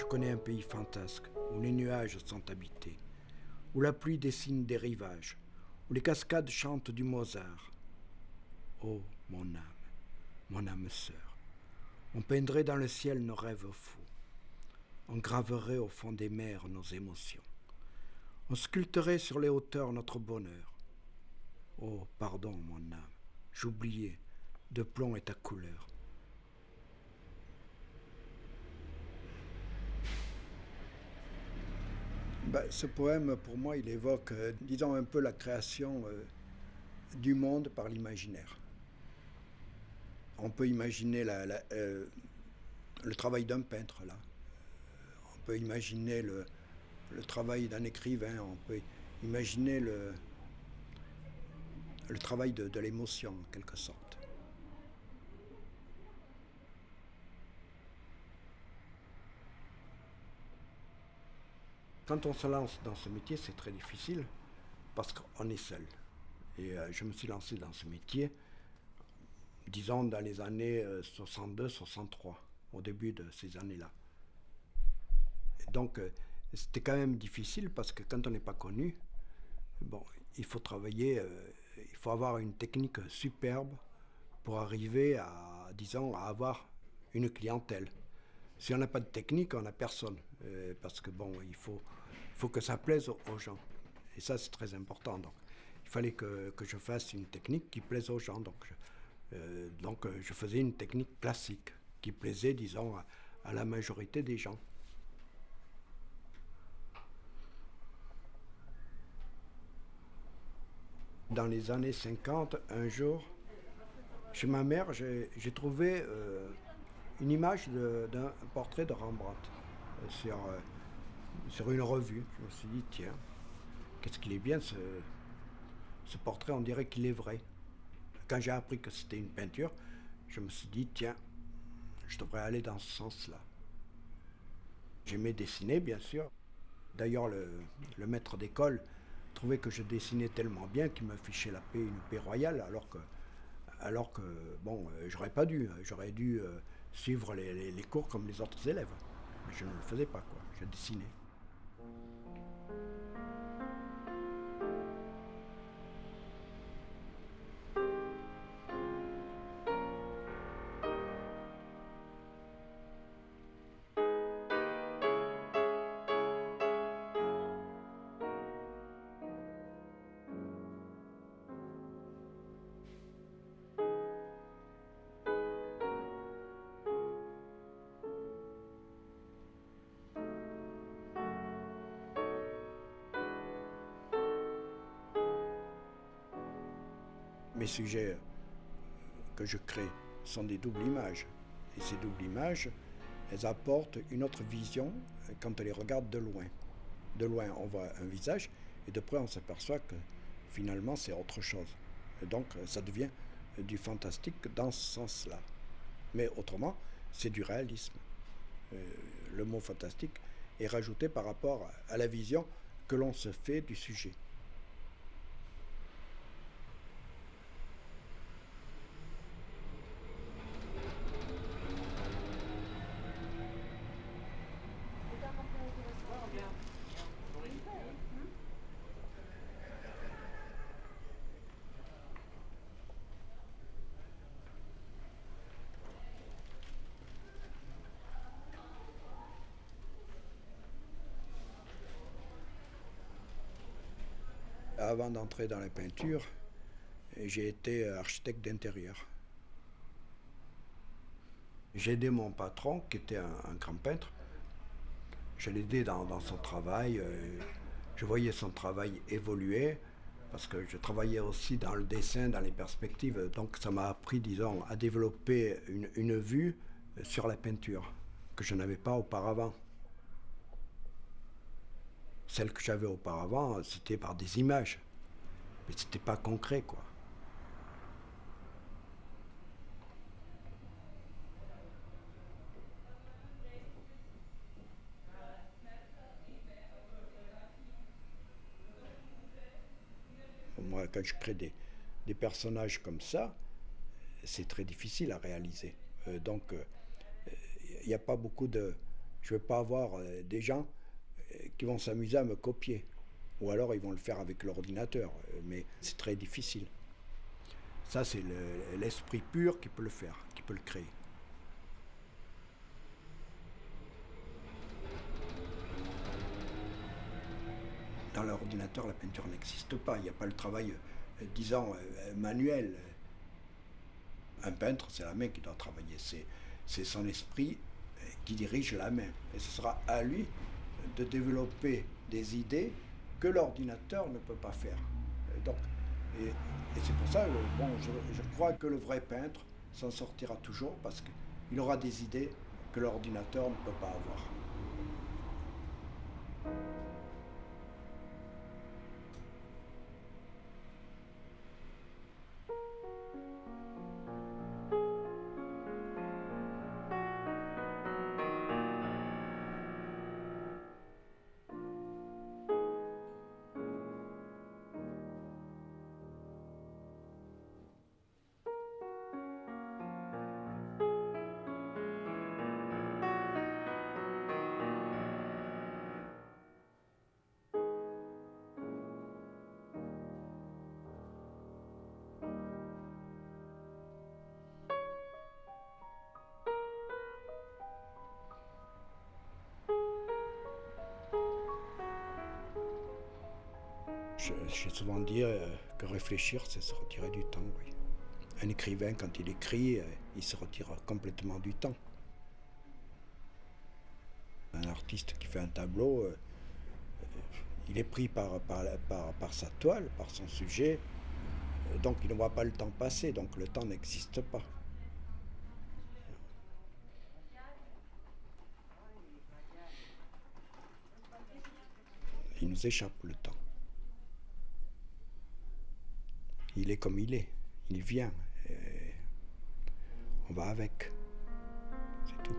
Je connais un pays fantasque, où les nuages sont habités, où la pluie dessine des rivages, où les cascades chantent du Mozart. Oh, mon âme sœur, on peindrait dans le ciel nos rêves fous, on graverait au fond des mers nos émotions, on sculpterait sur les hauteurs notre bonheur. Oh, pardon, mon âme, j'oubliais, de plomb est ta couleur. Ce poème, pour moi, il évoque, disons, un peu la création du monde par l'imaginaire. On peut imaginer le travail d'un peintre, là. On peut imaginer le travail d'un écrivain. On peut imaginer le travail de l'émotion, en quelque sorte. Quand on se lance dans ce métier, c'est très difficile parce qu'on est seul. Et je me suis lancé dans ce métier, disons, dans les années 62-63, au début de ces années-là. Et donc, c'était quand même difficile parce que quand on n'est pas connu, bon, il faut travailler, il faut avoir une technique superbe pour arriver à, disons, à avoir une clientèle. Si on n'a pas de technique, on n'a personne. Parce que bon, il faut que ça plaise aux gens. Et ça, c'est très important. Donc, il fallait que je fasse une technique qui plaise aux gens. Donc, je faisais une technique classique qui plaisait, disons, à la majorité des gens. Dans les années 50, un jour, chez ma mère, j'ai trouvé une image d'un portrait de Rembrandt sur une revue. Je me suis dit, tiens, qu'est-ce qu'il est bien ce portrait, on dirait qu'il est vrai. Quand j'ai appris que c'était une peinture, je me suis dit, tiens, je devrais aller dans ce sens-là. J'aimais dessiner, bien sûr. D'ailleurs, le maître d'école trouvait que je dessinais tellement bien qu'il me fichait la paix, une paix royale, alors que bon, j'aurais pas dû. J'aurais dû suivre les cours comme les autres élèves. Mais je ne le faisais pas, quoi. Je dessinais. Mes sujets que je crée sont des doubles images. Et ces doubles images, elles apportent une autre vision quand on les regarde de loin. De loin, on voit un visage, et de près, on s'aperçoit que finalement, c'est autre chose. Et donc, ça devient du fantastique dans ce sens-là. Mais autrement, c'est du réalisme. Le mot fantastique est rajouté par rapport à la vision que l'on se fait du sujet. Avant d'entrer dans la peinture, j'ai été architecte d'intérieur. J'ai aidé mon patron, qui était un grand peintre. Je l'aidais dans son travail. Je voyais son travail évoluer, parce que je travaillais aussi dans le dessin, dans les perspectives. Donc ça m'a appris, disons, à développer une vue sur la peinture, que je n'avais pas auparavant. Celle que j'avais auparavant, c'était par des images. Mais c'était pas concret, quoi. Moi, quand je crée des personnages comme ça, c'est très difficile à réaliser. Donc, il n'y a pas beaucoup Je ne veux pas avoir des gens qui vont s'amuser à me copier. Ou alors ils vont le faire avec l'ordinateur, mais c'est très difficile. Ça, c'est l'esprit pur qui peut le faire, qui peut le créer. Dans l'ordinateur, la peinture n'existe pas. Il n'y a pas le travail, disons, manuel. Un peintre, c'est la main qui doit travailler. C'est son esprit qui dirige la main. Et ce sera à lui de développer des idées que l'ordinateur ne peut pas faire. Donc, et c'est pour ça, bon, je crois que le vrai peintre s'en sortira toujours parce qu'il aura des idées que l'ordinateur ne peut pas avoir. J'ai souvent dit que réfléchir, c'est se retirer du temps, oui. Un écrivain, quand il écrit, il se retire complètement du temps. Un artiste qui fait un tableau, il est pris par sa toile, par son sujet, donc il ne voit pas le temps passer, donc le temps n'existe pas. Il nous échappe le temps. Il est comme il est, il vient, on va avec, c'est tout.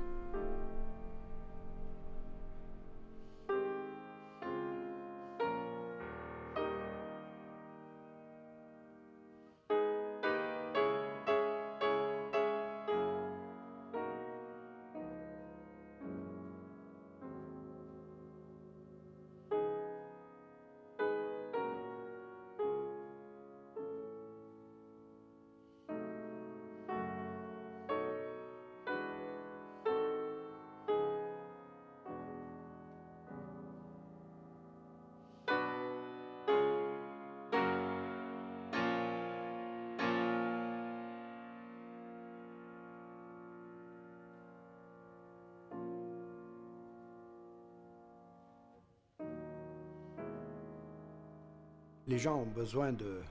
Les gens ont besoin de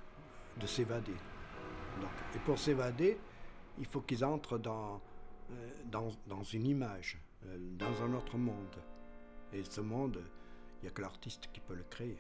s'évader. Et pour s'évader, il faut qu'ils entrent dans une image, dans un autre monde. Et ce monde, il n'y a que l'artiste qui peut le créer.